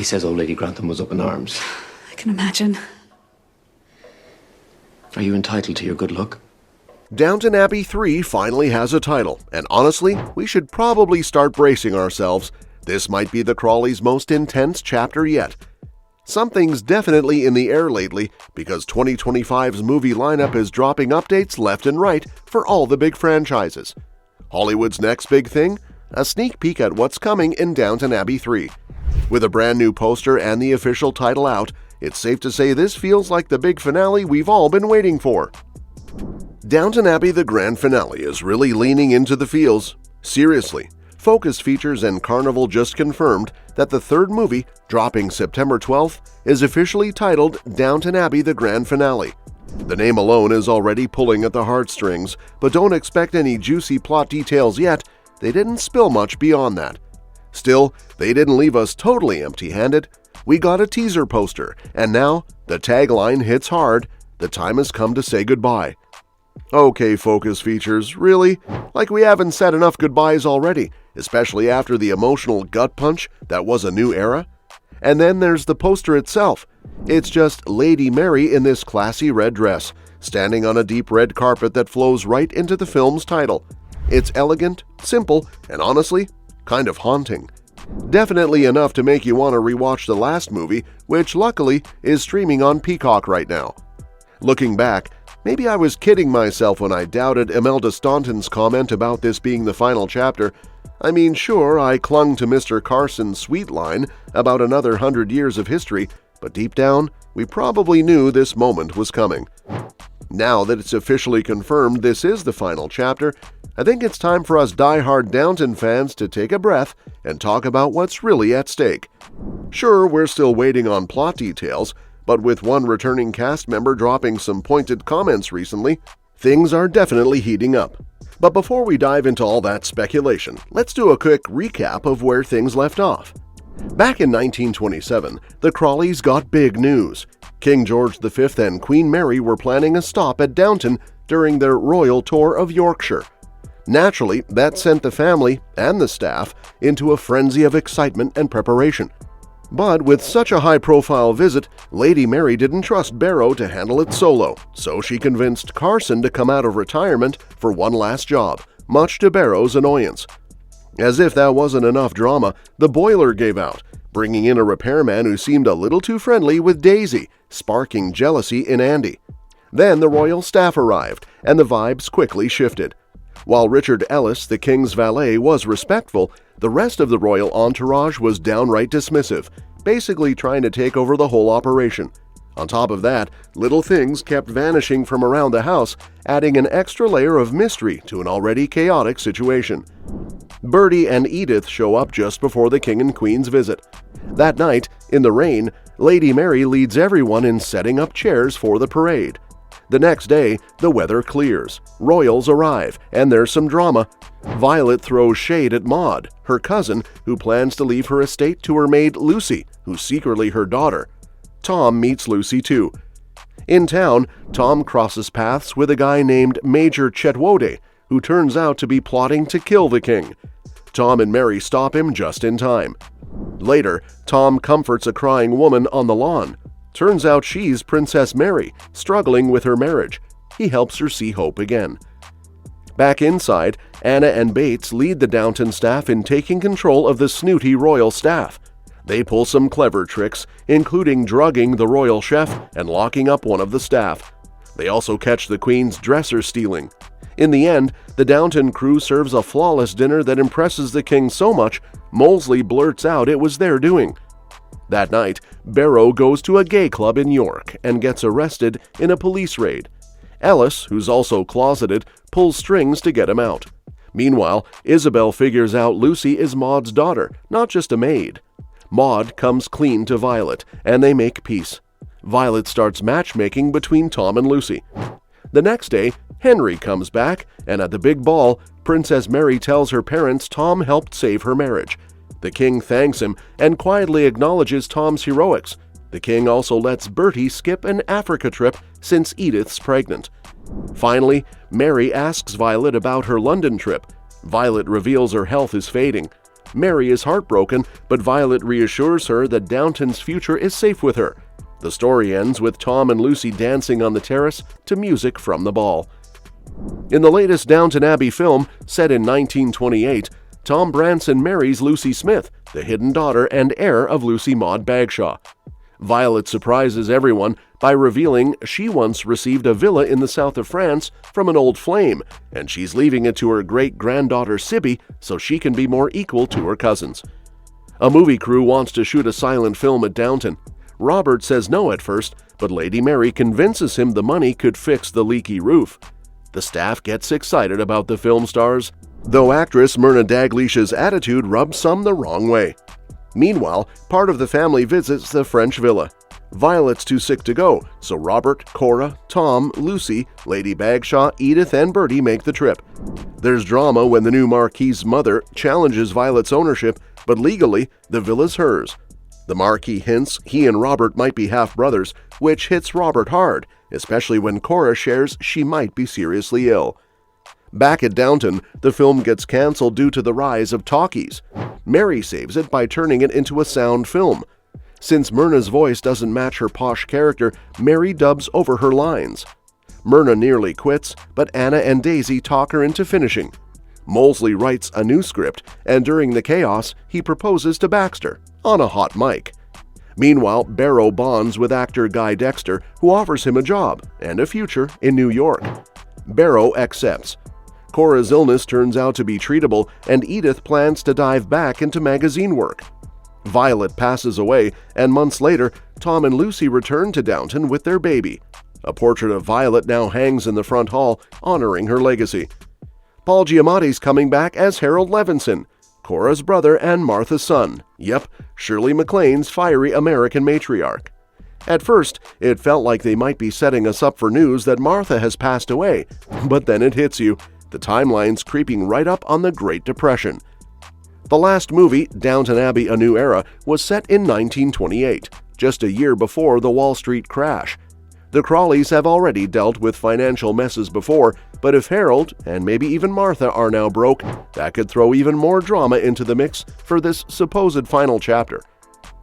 He says old Lady Grantham was up in arms. I can imagine. Are you entitled to your good luck? Downton Abbey 3 finally has a title, and honestly, we should probably start bracing ourselves. This might be the Crawleys' most intense chapter yet. Something's definitely in the air lately because 2025's movie lineup is dropping updates left and right for all the big franchises. Hollywood's next big thing? A sneak peek at what's coming in Downton Abbey 3. With a brand new poster and the official title out, it's safe to say this feels like the big finale we've all been waiting for. Downton Abbey the grand finale is really leaning into the feels. Seriously, Focus Features and Carnival just confirmed that the third movie, dropping September 12th, is officially titled Downton Abbey the grand finale. The name alone is already pulling at the heartstrings, but don't expect any juicy plot details yet. They didn't spill much beyond that. Still, they didn't leave us totally empty-handed. We got a teaser poster, and now the tagline hits hard. The time has come to say goodbye. Okay, Focus Features, really? Like we haven't said enough goodbyes already, especially after the emotional gut punch that was a new era? And then there's the poster itself. It's just Lady Mary in this classy red dress, standing on a deep red carpet that flows right into the film's title. It's elegant, simple, and honestly, kind of haunting. Definitely enough to make you want to rewatch the last movie, which luckily is streaming on Peacock right now. Looking back, maybe I was kidding myself when I doubted Imelda Staunton's comment about this being the final chapter. I mean, sure, I clung to Mr. Carson's sweet line about another 100 years of history, but deep down, we probably knew this moment was coming. Now that it's officially confirmed this is the final chapter, I think it's time for us die-hard Downton fans to take a breath and talk about what's really at stake. Sure, we're still waiting on plot details, but with one returning cast member dropping some pointed comments recently, things are definitely heating up. But before we dive into all that speculation, let's do a quick recap of where things left off. Back in 1927, the Crawleys got big news. King George V and Queen Mary were planning a stop at Downton during their royal tour of Yorkshire. Naturally, that sent the family and the staff into a frenzy of excitement and preparation. But with such a high-profile visit, Lady Mary didn't trust Barrow to handle it solo, so she convinced Carson to come out of retirement for one last job, much to Barrow's annoyance. As if that wasn't enough drama, the boiler gave out, bringing in a repairman who seemed a little too friendly with Daisy, sparking jealousy in Andy. Then the royal staff arrived, and the vibes quickly shifted. While Richard Ellis, the king's valet, was respectful, the rest of the royal entourage was downright dismissive, basically trying to take over the whole operation. On top of that, little things kept vanishing from around the house, adding an extra layer of mystery to an already chaotic situation. Bertie and Edith show up just before the king and queen's visit. That night, in the rain, Lady Mary leads everyone in setting up chairs for the parade. The next day, the weather clears, royals arrive, and there's some drama. Violet throws shade at Maud, her cousin, who plans to leave her estate to her maid Lucy, who's secretly her daughter. Tom meets Lucy too. In town, Tom crosses paths with a guy named Major Chetwode, who turns out to be plotting to kill the king. Tom and Mary stop him just in time. Later, Tom comforts a crying woman on the lawn. Turns out she's Princess Mary, struggling with her marriage. He helps her see hope again. Back inside, Anna and Bates lead the Downton staff in taking control of the snooty royal staff. They pull some clever tricks, including drugging the royal chef and locking up one of the staff. They also catch the queen's dresser stealing. In the end, the Downton crew serves a flawless dinner that impresses the king so much, Molesley blurts out it was their doing. That night, Barrow goes to a gay club in York and gets arrested in a police raid. Ellis, who's also closeted, pulls strings to get him out. Meanwhile, Isabel figures out Lucy is Maud's daughter, not just a maid. Maud comes clean to Violet, and they make peace. Violet starts matchmaking between Tom and Lucy. The next day, Henry comes back, and at the big ball, Princess Mary tells her parents Tom helped save her marriage. The king thanks him and quietly acknowledges Tom's heroics. The king also lets Bertie skip an Africa trip since Edith's pregnant. Finally, Mary asks Violet about her London trip. Violet reveals her health is fading. Mary is heartbroken, but Violet reassures her that Downton's future is safe with her. The story ends with Tom and Lucy dancing on the terrace to music from the ball. In the latest Downton Abbey film, set in 1928, Tom Branson marries Lucy Smith, the hidden daughter and heir of Lucy Maud Bagshaw. Violet surprises everyone by revealing she once received a villa in the south of France from an old flame, and she's leaving it to her great-granddaughter Sibby so she can be more equal to her cousins. A movie crew wants to shoot a silent film at Downton. Robert says no at first, but Lady Mary convinces him the money could fix the leaky roof. The staff gets excited about the film stars, though actress Myrna Daglish's attitude rubs some the wrong way. Meanwhile, part of the family visits the French villa. Violet's too sick to go, so Robert, Cora, Tom, Lucy, Lady Bagshaw, Edith, and Bertie make the trip. There's drama when the new Marquis's mother challenges Violet's ownership, but legally, the villa's hers. The Marquis hints he and Robert might be half-brothers, which hits Robert hard, especially when Cora shares she might be seriously ill. Back at Downton, the film gets cancelled due to the rise of talkies. Mary saves it by turning it into a sound film. Since Myrna's voice doesn't match her posh character, Mary dubs over her lines. Myrna nearly quits, but Anna and Daisy talk her into finishing. Molesley writes a new script, and during the chaos, he proposes to Baxter, on a hot mic. Meanwhile, Barrow bonds with actor Guy Dexter, who offers him a job and a future in New York. Barrow accepts. Cora's illness turns out to be treatable, and Edith plans to dive back into magazine work. Violet passes away, and months later, Tom and Lucy return to Downton with their baby. A portrait of Violet now hangs in the front hall, honoring her legacy. Paul Giamatti's coming back as Harold Levinson, Cora's brother and Martha's son. Yep, Shirley MacLaine's fiery American matriarch. At first, it felt like they might be setting us up for news that Martha has passed away, but then it hits you. The timeline's creeping right up on the Great Depression. The last movie, Downton Abbey: A New Era, was set in 1928, just a year before the Wall Street crash. The Crawleys have already dealt with financial messes before, but if Harold, and maybe even Martha, are now broke, that could throw even more drama into the mix for this supposed final chapter.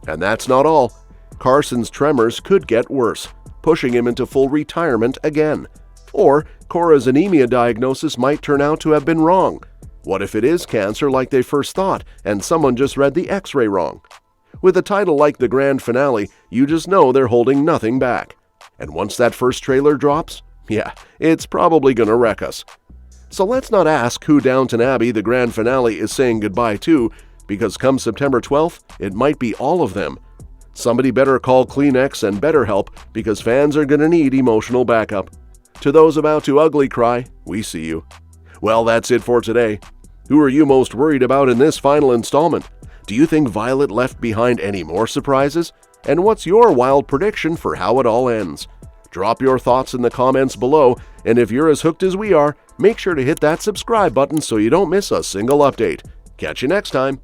And that's not all. Carson's tremors could get worse, pushing him into full retirement again. Or Cora's anemia diagnosis might turn out to have been wrong. What if it is cancer like they first thought, and someone just read the x-ray wrong? With a title like the grand finale, you just know they're holding nothing back. And once that first trailer drops, yeah, it's probably gonna wreck us. So let's not ask who Downton Abbey, the grand finale, is saying goodbye to, because come September 12th, it might be all of them. Somebody better call Kleenex and BetterHelp, because fans are gonna need emotional backup. To those about to ugly cry, we see you. Well, that's it for today. Who are you most worried about in this final installment? Do you think Violet left behind any more surprises? And what's your wild prediction for how it all ends? Drop your thoughts in the comments below, and if you're as hooked as we are, make sure to hit that subscribe button so you don't miss a single update. Catch you next time.